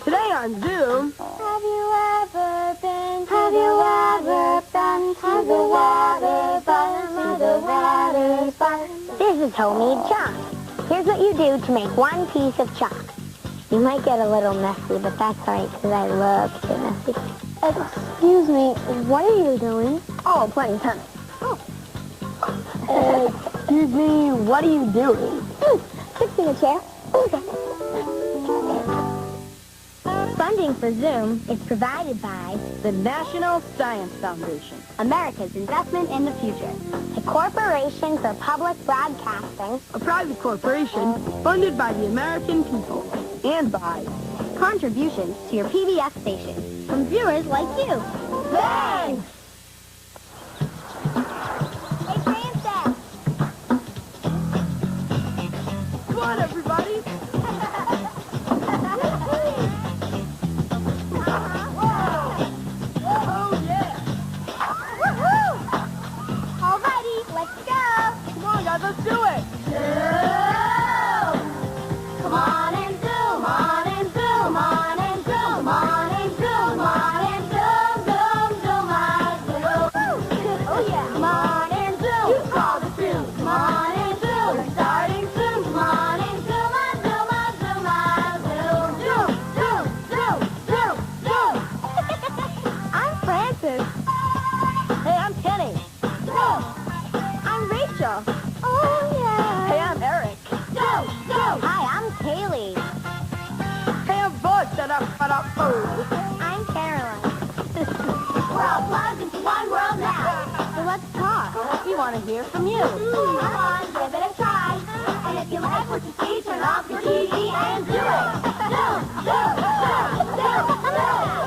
Today on Zoom... Have you ever been to the water front, to the water front, to the water front? This is homemade chalk. Here's what you do to make one piece of chalk. You might get a little messy, but that's all right, because I love to get messy. Excuse me, what are you doing? Oh, playing tennis. Oh. Excuse me, what are you doing? Fixing a chair. Funding for Zoom is provided by The National Science Foundation. America's Investment in the Future, the Corporation for Public Broadcasting, A private corporation funded by the American people and by contributions to your PBS station from viewers like you. Thanks! Hey, Princess! Come on, everybody! Oh, yeah! Woohoo! Alrighty, let's go! Come on, guys, let's do it! Come on and zoom, on and zoom, on and zoom, on and zoom, on and zoom, zoom, zoom, on zoom. Oh yeah. Come on and zoom. You call the zoom. Come on and zoom. We're starting soon. Come on and zoom, on zoom, on zoom, on zoom. Zoom, zoom, zoom, zoom, zoom. I'm Francis. Hey, I'm Kenny. Zoom. I'm Rachel. Oh yeah. Hey, I'm Eric. Zoom, zoom. Hi, I'm Kaylee. Hey, I'm Bud. Shut up, shut up, food. I'm Caroline. We're all plugged into one world now. So let's talk. We want to hear from you. Come on, give it a try. And if you like what you see, turn off your TV and do it. Zoom, zoom, zoom, zoom, zoom.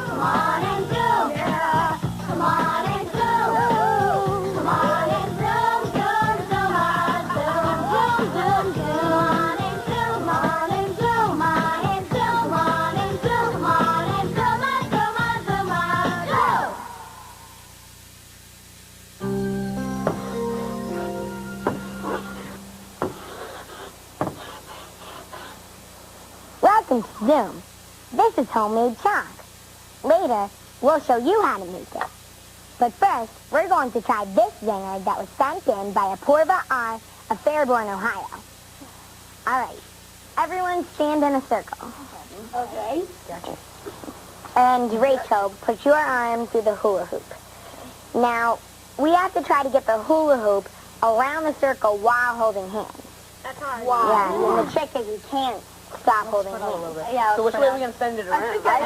Come on and zoom. Yeah. Come on and zoom. Come on and zoom, zoom, zoom, on zoom, zoom, zoom, zoom. Come on and zoom, on and zoom, on and zoom, on and zoom, on and zoom, on zoom, on zoom, on zoom. Welcome to Zoom. This is homemade chalk. Later, we'll show you how to make it. But first, we're going to try this zinger that was sent in by Apurva R. of Fairborn, Ohio. All right. Everyone stand in a circle. Okay. Gotcha. And Rachel, put your arm through the hula hoop. Now, we have to try to get the hula hoop around the circle while holding hands. That's hard. Yeah, and the trick is you can't stop holding hands. Yeah, so which way are we going to send it around? I think I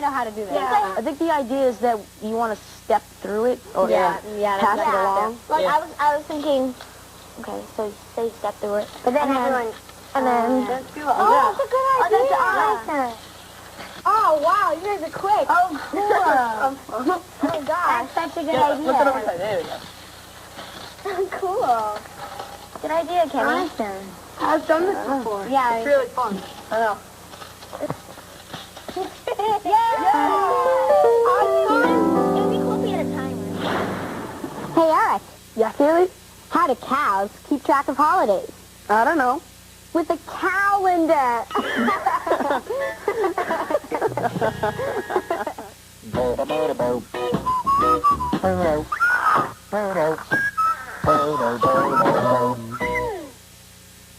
know how to do that. Yeah. I think the idea is that you want to step through it or pass it along. Like I was thinking, okay, so say step through it, but then everyone, and then That's good. that's a good idea. Oh, that's oh wow, you guys are quick. Oh cool. Oh my gosh, that's such a good idea. Flip it over side. There we go. Cool. Good idea, Kenny. Awesome. I've done this before. Yeah. It's really fun. I know. It would be cool if we had a timer. Hey, Eric. Yeah, Haley? How do cows keep track of holidays? I don't know. With a calendar.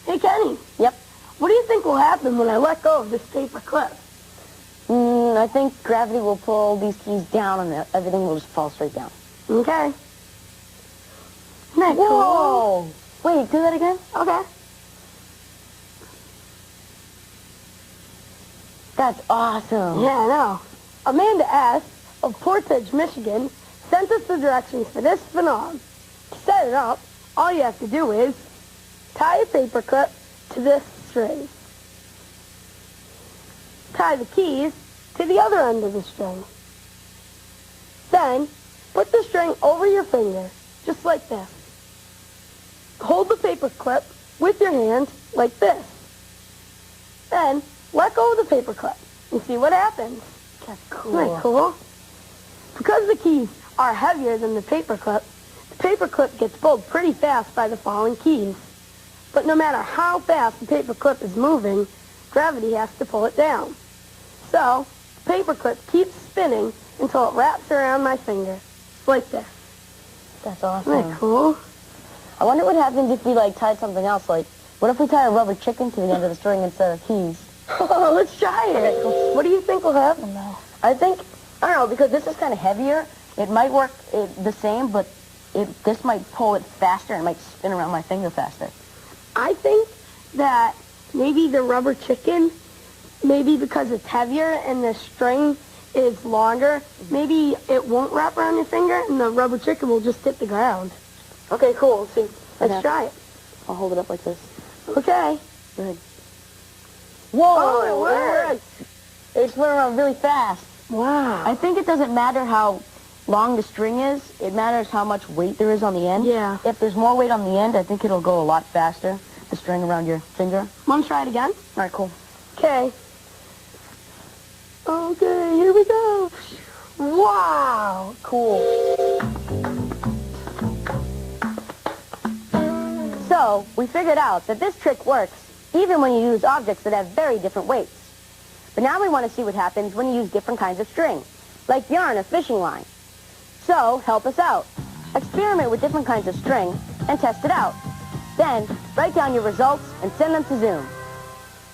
Hey, Kenny. Yep. What do you think will happen when I let go of this paper clip? I think gravity will pull these keys down and everything will just fall straight down. Okay. Isn't that Whoa! Wait, do that again? cool? Okay. That's awesome. Yeah, I know. Amanda S. of Portage, Michigan, sent us the directions for this phenom. To set it up, all you have to do is tie a paper clip to this string. Tie the keys to the other end of the string. Then, put the string over your finger, just like this. Hold the paper clip with your hand like this. Then, let go of the paper clip and see what happens. That's Isn't that cool? Because the keys are heavier than the paper clip gets pulled pretty fast by the falling keys. But no matter how fast the paper clip is moving, gravity has to pull it down. So, the paperclip keeps spinning until it wraps around my finger. Like this. That's awesome. Isn't that cool? I wonder what happens if we, like, tied something else. Like, what if we tie a rubber chicken to the end of the string instead of keys? Oh, let's try it. Okay, cool. What do you think will happen, though? I don't know, because this is kind of heavier. It might work the same, but this might pull it faster and might spin around my finger faster. I think that maybe the rubber chicken, maybe because it's heavier and the string is longer, maybe it won't wrap around your finger and the rubber chicken will just hit the ground. Okay, cool. Let's see. Let's try it. I'll hold it up like this. Okay. Good. Whoa! Oh, it worked. It spun around really fast. Wow. I think it doesn't matter how long the string is. It matters how much weight there is on the end. Yeah. If there's more weight on the end, I think it'll go a lot faster, the string around your finger. Want to try it again? All right, cool. Okay. Okay, here we go. Wow. Cool. So, we figured out that this trick works even when you use objects that have very different weights. But now we want to see what happens when you use different kinds of string, like yarn or fishing line. So, help us out. Experiment with different kinds of string and test it out. Then, write down your results and send them to Zoom.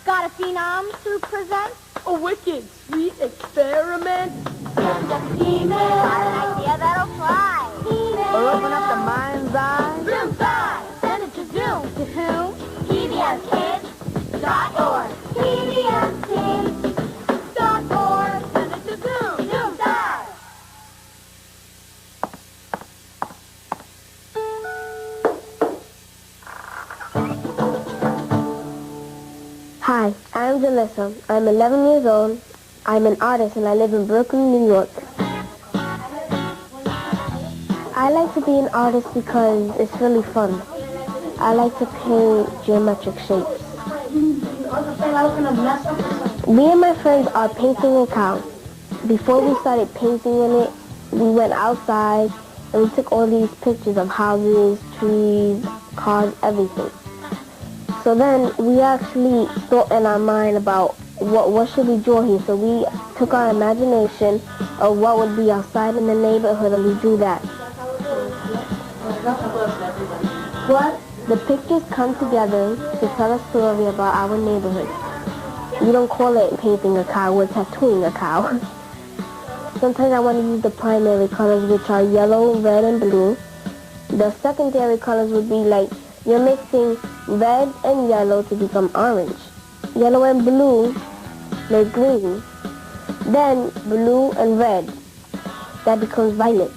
Got a phenom to present? A wicked sweet experiment. Send us an email. Got an idea that'll fly. Email. Or open up the mind's eye. Zoom by. Send it to Zoom. To whom? PBSKids.org. PBSKids.org. Send it to Zoom. Zoom by. Hi, I'm Jalissa. I'm 11 years old. I'm an artist and I live in Brooklyn, New York. I like to be an artist because it's really fun. I like to paint geometric shapes. Me and my friends are painting a cow. Before we started painting in it, we went outside and we took all these pictures of houses, trees, cars, everything. So then we actually thought in our mind about what should we draw here. So we took our imagination of what would be outside in the neighborhood and we drew that. What? The pictures come together to tell a story about our neighborhood. We don't call it painting a cow, we're tattooing a cow. Sometimes I want to use the primary colors, which are yellow, red, and blue. The secondary colors would be like you're mixing red and yellow to become orange. Yellow and blue make green. Then blue and red, that becomes violet.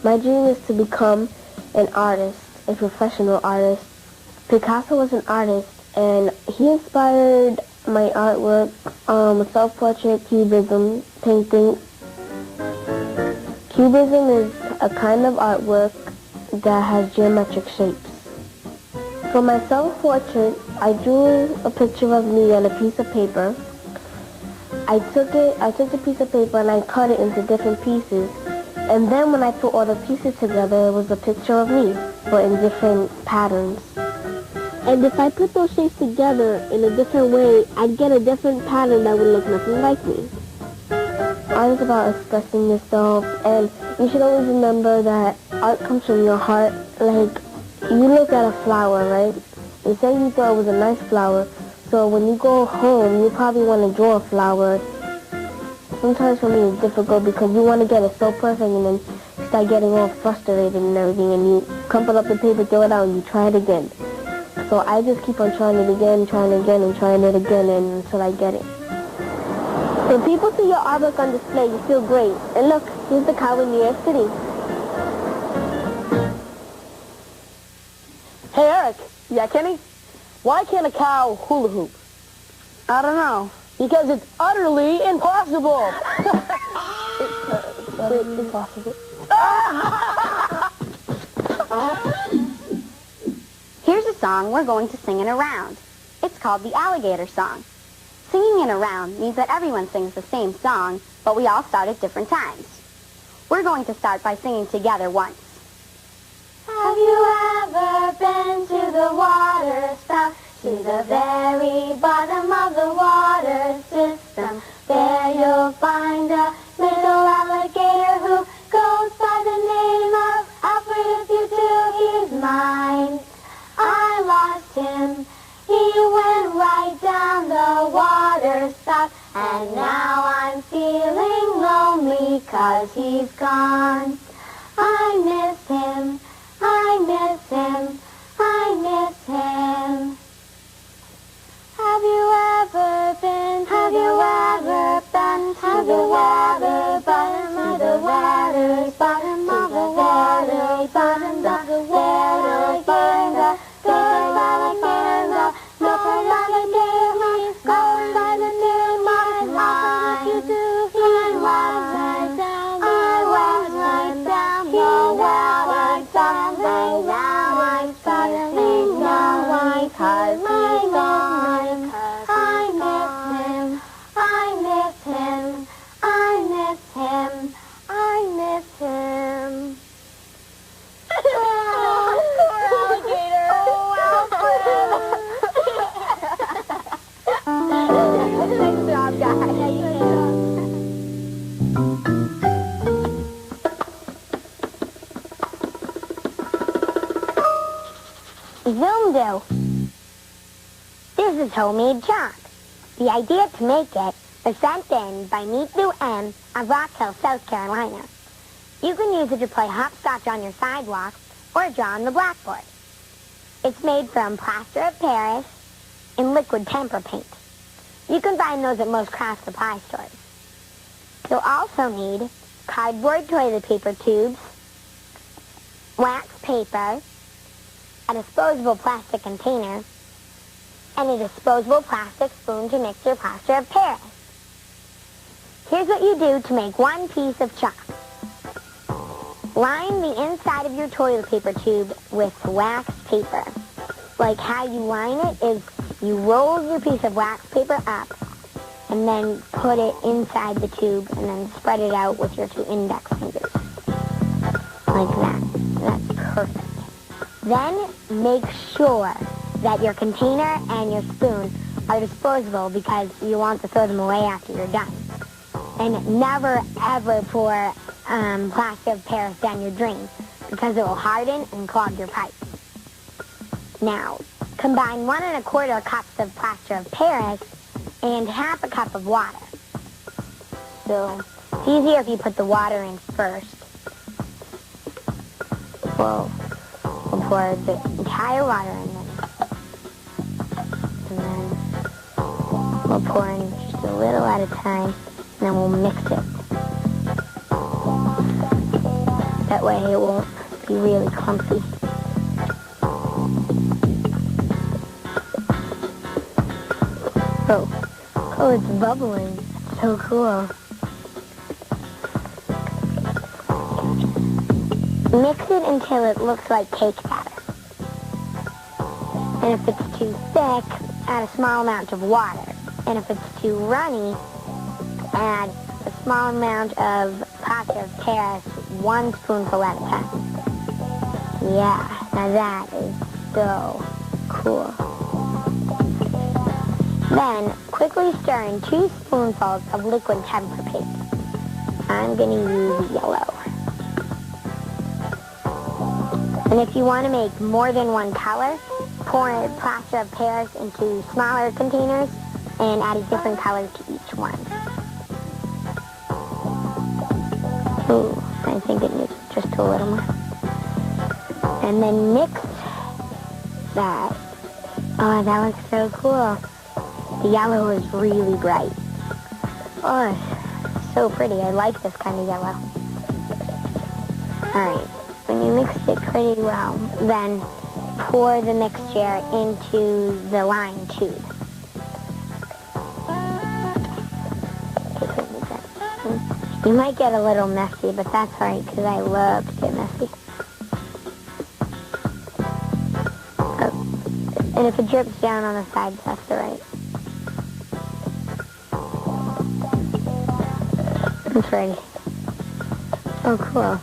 My dream is to become an artist, a professional artist. Picasso was an artist and he inspired my artwork, self-portrait, cubism, painting. Cubism is a kind of artwork that has geometric shapes. For my self-portrait, I drew a picture of me on a piece of paper. I took the piece of paper and I cut it into different pieces. And then when I put all the pieces together, it was a picture of me, but in different patterns. And if I put those shapes together in a different way, I'd get a different pattern that would look nothing like me. Art is about expressing yourself, and you should always remember that art comes from your heart. Like, you look at a flower, right? You say you thought it was a nice flower, so when you go home, you probably want to draw a flower. Sometimes for me it's difficult because you want to get it so perfect and then start getting all frustrated and everything, and you crumple up the paper, throw it out, and you try it again. So I just keep on trying it again, trying it again, and trying it again until I get it. When people see your artwork on display, you feel great. And look, here's the cow in New York City. Hey, Eric. Yeah, Kenny? Why can't a cow hula hoop? I don't know. Because it's utterly impossible. It's impossible. Here's a song we're going to sing in a round. It's called the Alligator Song. Singing in a round means that everyone sings the same song, but we all start at different times. We're going to start by singing together once. Have you ever been to the water spout? to the very bottom of the water system. There you'll find a little alligator who goes by the name of Alfred. If you do, he's mine. I lost him. He went right down the water spout, and now I'm feeling lonely 'cause he's gone. I miss him. I miss him. I miss him. Have you ever been to the water, been to the water, bottom of the water, bottom of the water, bottom of the water, bottom of the alligator, no alligator, he's going by the name of mine. You do, I was right down the water, someday now I'm feeling lonely 'cause he's gone. I miss him, I miss him, I miss him, I miss him. Oh, poor alligator. Oh, Alfred. Nice job, guys. Zoom-do. This is homemade chalk. The idea to make it was sent in by Meet Lou M. of Rock Hill, South Carolina. You can use it to play hopscotch on your sidewalk or draw on the blackboard. It's made from plaster of Paris and liquid tempera paint. You can find those at most craft supply stores. You'll also need cardboard toilet paper tubes, wax paper, a disposable plastic container, and a disposable plastic spoon to mix your plaster of Paris. Here's what you do to make one piece of chalk. Line the inside of your toilet paper tube with wax paper. Like how you line it is you roll your piece of wax paper up and then put it inside the tube and then spread it out with your 2 index fingers. Like that. That's perfect. Then make sure that your container and your spoon are disposable because you want to throw them away after you're done. And never ever pour plaster of Paris down your drain because it will harden and clog your pipe. Now, combine 1 1/4 cups of plaster of Paris and 1/2 cup of water. So it's easier if you put the water in first. We'll pour the entire water in then. And then we'll pour in just a little at a time, and then we'll mix it. That way it won't be really clumpy. Oh, it's bubbling. It's so cool. Mix it until it looks like cake batter. And if it's too thick, add a small amount of water. And if it's too runny, add a small amount of plaster of Paris, 1 spoonful at a time. Yeah, now that is so cool. Then, quickly stir in 2 spoonfuls of liquid tempera paint. I'm going to use yellow. And if you want to make more than 1 color, pour plaster of Paris into smaller containers and add a different color to each one. Ooh, I think it needs just a little more. And then mix that. Oh, that looks so cool. The yellow is really bright. Oh, it's so pretty. I like this kind of yellow. Alright, when you mix it pretty well, then pour the mixture into the line tube. You might get a little messy, but that's alright because I love to get messy. Oh. And if it drips down on the sides, that's alright. It's ready. Oh, cool.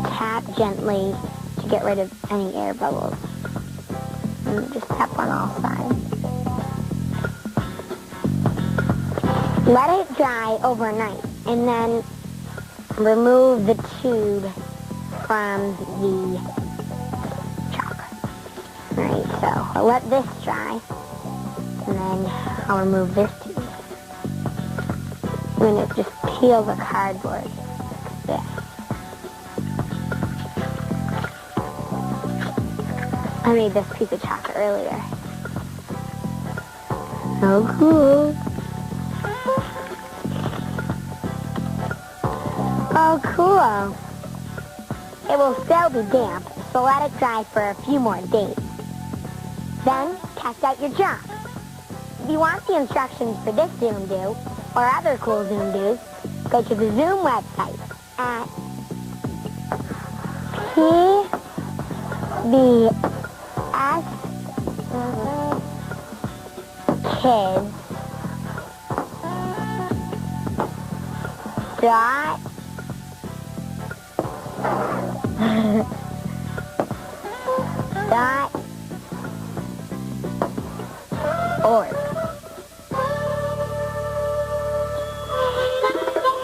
Tap gently to get rid of any air bubbles. And just tap on all sides. Let it dry overnight, and then remove the tube from the chalk. Alright, so I'll let this dry, and then I'll remove this tube. I'm going to just peel the cardboard like this. I made this piece of chalk earlier. So cool. Oh, cool. It will still be damp, so let it dry for a few more days. Then, test out your job. If you want the instructions for this Zoom Do, or other cool Zoom Do's, go to the Zoom website at pbskids.org.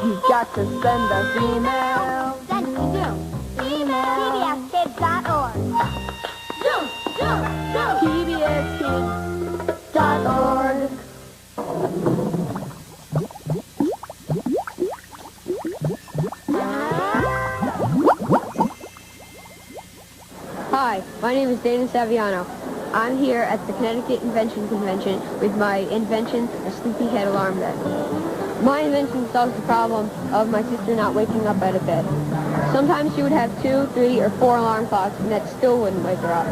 You've got to send us email. Send to Zoom. Email. pbskids.org. Zoom, Zoom, Zoom. pbskids.org. Hi, my name is Dana Saviano. I'm here at the Connecticut Invention Convention with my invention, a sleepyhead alarm bed. My invention solves the problem of my sister not waking up out of bed. Sometimes she would have 2, 3, or 4 alarm clocks, and that still wouldn't wake her up.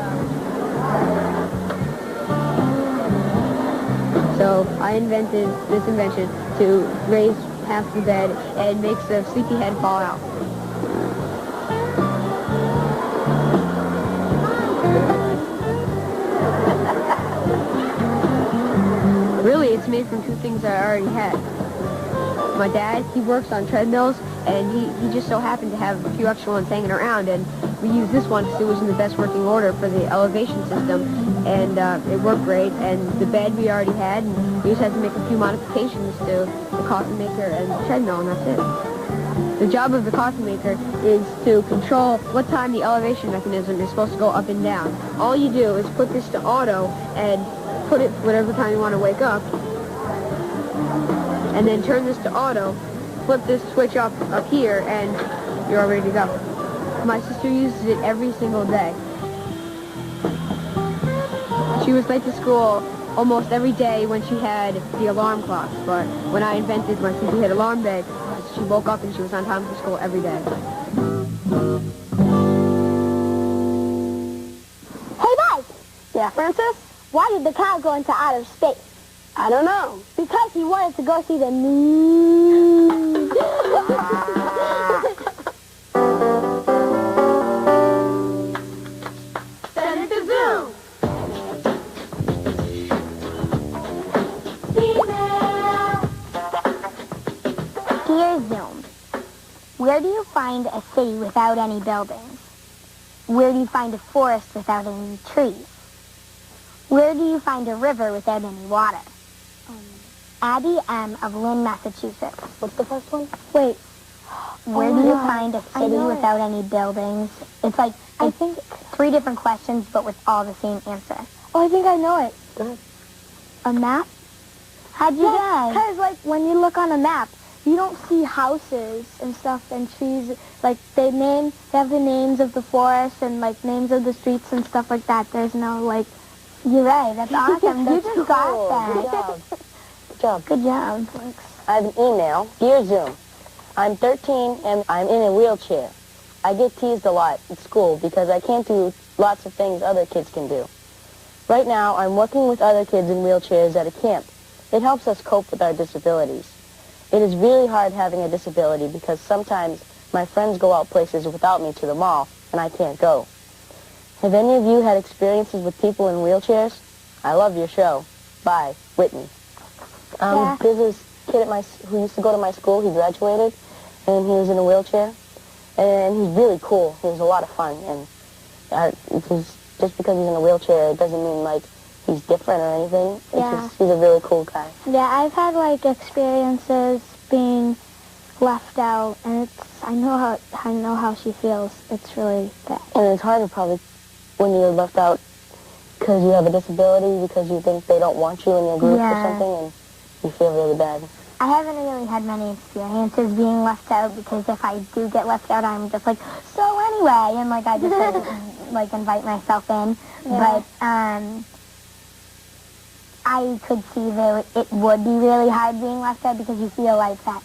So I invented this invention to raise half the bed and makes the sleepyhead fall out. Really, it's made from 2 things I already had. My dad, he works on treadmills, and he just so happened to have a few extra ones hanging around, and we used this one because it was in the best working order for the elevation system, and it worked great, and the bed we already had, and we just had to make a few modifications to the coffee maker and the treadmill, and that's it. The job of the coffee maker is to control what time the elevation mechanism is supposed to go up and down. All you do is put this to auto and put it whatever time you want to wake up, and then turn this to auto, flip this switch up here, and you're all ready to go. My sister uses it every single day. She was late to school almost every day when she had the alarm clock, but when I invented my sleepyhead alarm bed, she woke up and she was on time for school every day. Hey, Buzz! Yeah, Francis? Why did the cow go into outer space? I don't know. Because he wanted to go see the moon. Send it to Zoom. Dear Zoom, where do you find a city without any buildings? Where do you find a forest without any trees? Where do you find a river without any water? Abby M. of Lynn, Massachusetts. What's the first one? Wait. Where Oh do my you God. find a I city know it. without any buildings? It's like, I think 3 different questions, but with all the same answer. Oh, I think I know it. Go ahead. A map? How'd you guess? Because, like, when you look on a map, you don't see houses and stuff and trees. Like, they have the names of the forest and, like, names of the streets and stuff like that. There's no, like... You're right. That's awesome. That's You just cool. got that. Good job. Good job. Good job. Thanks. I have an email. Dear Zoom, I'm 13 and I'm in a wheelchair. I get teased a lot at school because I can't do lots of things other kids can do. Right now, I'm working with other kids in wheelchairs at a camp. It helps us cope with our disabilities. It is really hard having a disability because sometimes my friends go out places without me to the mall and I can't go. Have any of you had experiences with people in wheelchairs? I love your show. Bye, Whitney. Yeah. There's this kid who used to go to my school. He graduated, and he was in a wheelchair, and he's really cool. He was a lot of fun, and just because he's in a wheelchair, it doesn't mean like he's different or anything. It's Yeah. just, he's a really cool guy. Yeah, I've had like experiences being left out, and I know how she feels. It's really bad. And it's harder probably when you're left out because you have a disability, because you think they don't want you in your group or Yeah. something, and you feel really bad. I haven't really had many experiences being left out because if I do get left out, I'm just like, so anyway, and like I just like invite myself in. Yeah. But I could see that it would be really hard being left out because you feel like that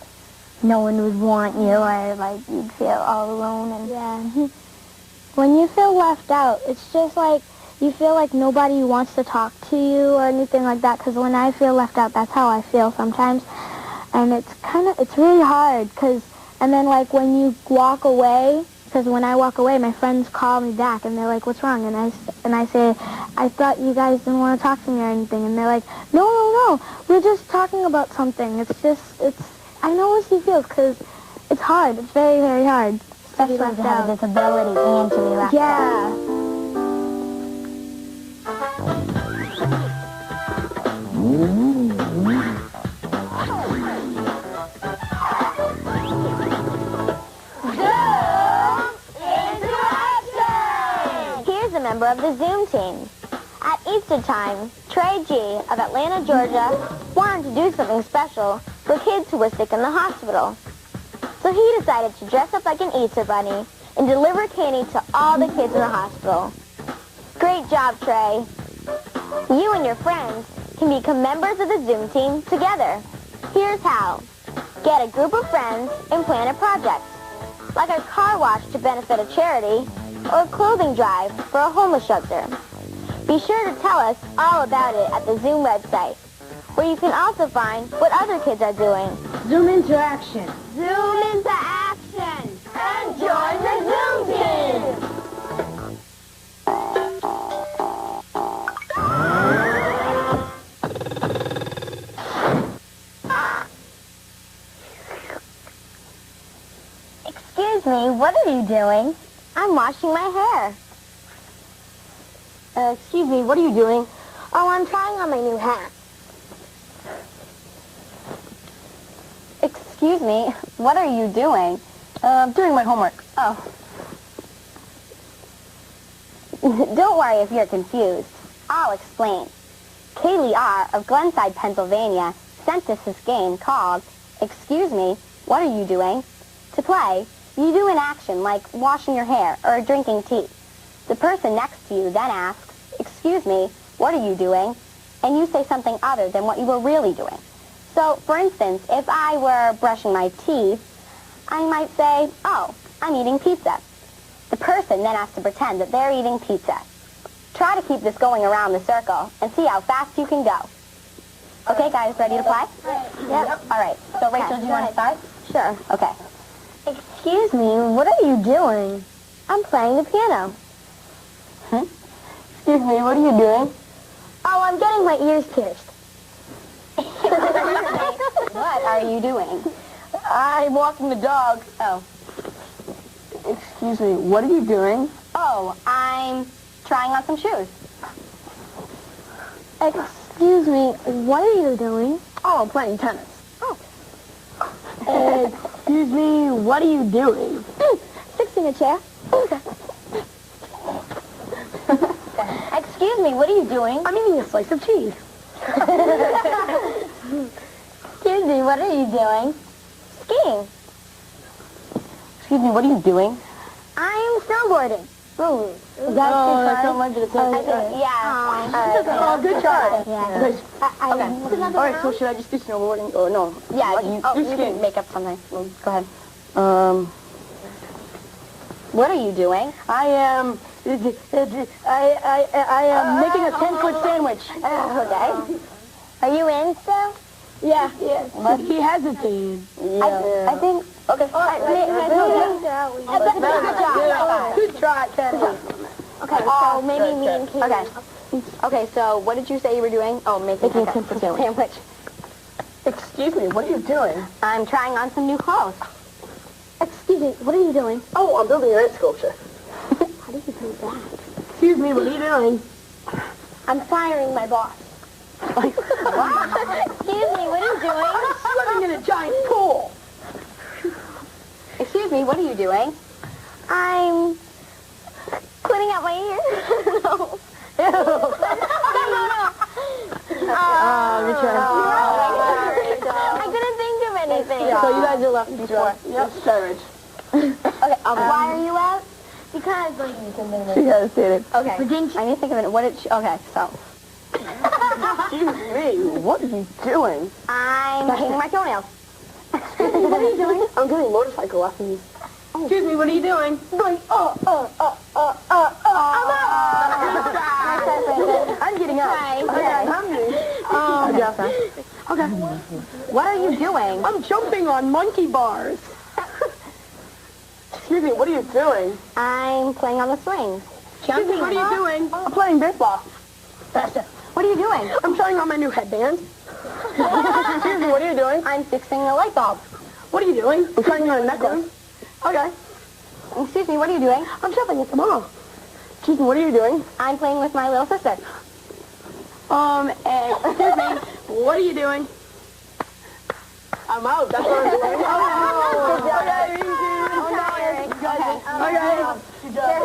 no one would want you or like you'd feel all alone. And Yeah. When you feel left out, it's just like you feel like nobody wants to talk to you or anything like that. Because when I feel left out, that's how I feel sometimes. And it's really hard. And then like when you walk away, because when I walk away, my friends call me back and they're like, what's wrong? And I say, I thought you guys didn't want to talk to me or anything. And they're like, no, we're just talking about something. I know what she feels because it's hard. It's very, very hard. especially to have a disability and to be left out. Yeah. Here's a member of the Zoom team. At Easter time, Trey G. of Atlanta, Georgia, wanted to do something special for kids who were sick in the hospital. So he decided to dress up like an Easter bunny and deliver candy to all the kids in the hospital. Great job, Trey. You and your friends can become members of the Zoom team together. Here's how. Get a group of friends and plan a project, like a car wash to benefit a charity or a clothing drive for a homeless shelter. Be sure to tell us all about it at the Zoom website, where you can also find what other kids are doing. Zoom into action. Zoom into action and join the Zoom team! Excuse me, what are you doing? I'm washing my hair. Excuse me, what are you doing? Oh, I'm trying on my new hat. Excuse me, what are you doing? I'm doing my homework. Oh. Don't worry if you're confused. I'll explain. Kaylee R. of Glenside, Pennsylvania sent us this game called Excuse Me, What Are You Doing? To play, you do an action like washing your hair or drinking tea. The person next to you then asks, Excuse me, what are you doing? And you say something other than what you were really doing. So, for instance, if I were brushing my teeth, I might say, oh, I'm eating pizza. The person then has to pretend that they're eating pizza. Try to keep this going around the circle and see how fast you can go. Okay, guys, ready to play? Yep. All right. So, Rachel, do you want to start? Sure. Okay. Excuse me, what are you doing? I'm playing the piano. Excuse me, what are you doing? Oh, I'm getting my ears pierced. What are you doing? I'm walking the dog. Oh. Excuse me, what are you doing? Oh, I'm trying on some shoes. Excuse me, what are you doing? Oh, I'm playing tennis. Excuse me, what are you doing? Fixing a chair. Excuse me, what are you doing? I'm eating a slice of cheese. Excuse me, what are you doing? Skiing. Excuse me, what are you doing? I'm snowboarding. Oh, Is that oh, too that's far? not much of a Yeah. Oh, good try. Yeah. Good. Okay. All right, so should I just do snowboarding? Or no? Yeah, What? you do can skiing. make up something. Go ahead. What are you doing? I am making a 10-foot sandwich. Okay. Are you in still? Yeah. He hesitated. I think... Okay. Good try, Kenny. Okay, so maybe me and Katie. Okay. Okay, so what did you say you were doing? Oh, making a 10-foot sandwich. Excuse me, what are you doing? I'm trying on some new clothes. Excuse me, what are you doing? Oh, I'm building an art sculpture. How do you do that? Excuse me, what are you doing? I'm firing my boss. What? Excuse me, what are you doing? I'm swimming in a giant pool. Excuse me, what are you doing? I'm cleaning out my ears. No. I couldn't think of anything. So you guys are left before. Yep. Courage. Okay, Why are you out? Because, She hesitated. okay. I need to think of it. What did she... Okay, so... Excuse me, what are you doing? I'm painting my toenails. What are you doing? I'm getting motorcycle lessons. Excuse me, what are you doing? I'm getting up. Okay, I'm hungry. Okay. What are you doing? I'm jumping on monkey bars. Excuse me, what are you doing? I'm playing on the swings. Excuse me, what are you doing? I'm playing baseball. What are you doing? I'm trying on my new headband. Excuse me, what are you doing? I'm fixing a light bulb. What are you doing? I'm trying on a necklace. Okay. Excuse me, what are you doing? I'm shopping at the mall. Excuse me, what are you doing? I'm playing with my little sister. Excuse me, what are you doing? I'm out, that's what I'm doing.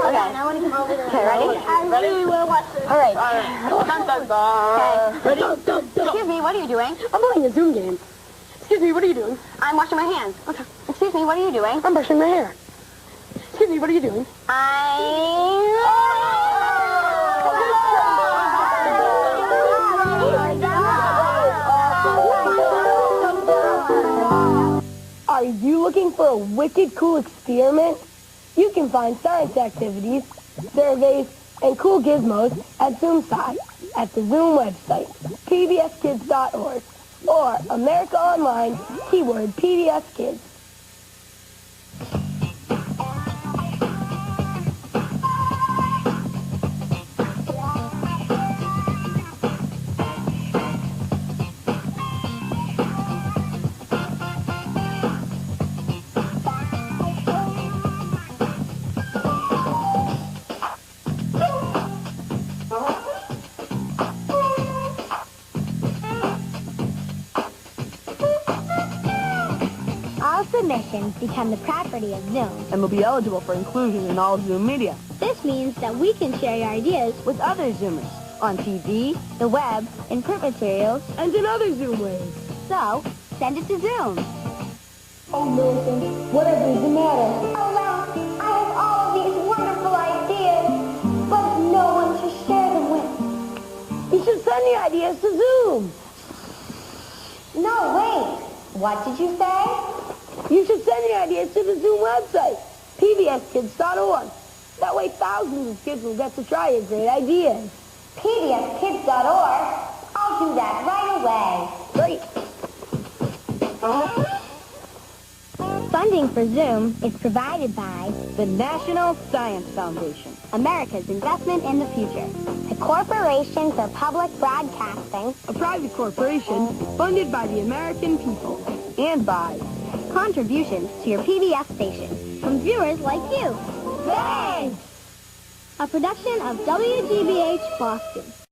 Okay. I want to come over there. Okay, ready? I really want to watch this. All right. Ready? Excuse me, what are you doing? I'm playing a Zoom game. Excuse me, what are you doing? I'm washing my hands. Okay. Excuse me, what are you doing? I'm brushing my hair. Excuse me, what are you doing? Are you looking for a wicked cool experiment? You can find science activities, surveys, and cool gizmos at ZoomSci at the Zoom website, pbskids.org, or America Online, keyword PBS Kids. All submissions become the property of Zoom. And will be eligible for inclusion in all Zoom media. This means that we can share your ideas With other Zoomers on TV the web, in print materials, and in other Zoom ways. so send it to Zoom. Oh, Millicent, whatever is the matter? Oh, well, I have all of these wonderful ideas, but no one to share them with. You should send your ideas to Zoom. No, wait. What did you say? You should send your ideas to the Zoom website, pbskids.org. That way thousands of kids will get to try your great ideas. pbskids.org. I'll do that right away. Great. Funding for Zoom is provided by The National Science Foundation. America's Investment in the Future, the Corporation for Public Broadcasting, A private corporation funded by the American people. And by contributions to your PBS station from viewers like you. Thanks! A production of WGBH Boston.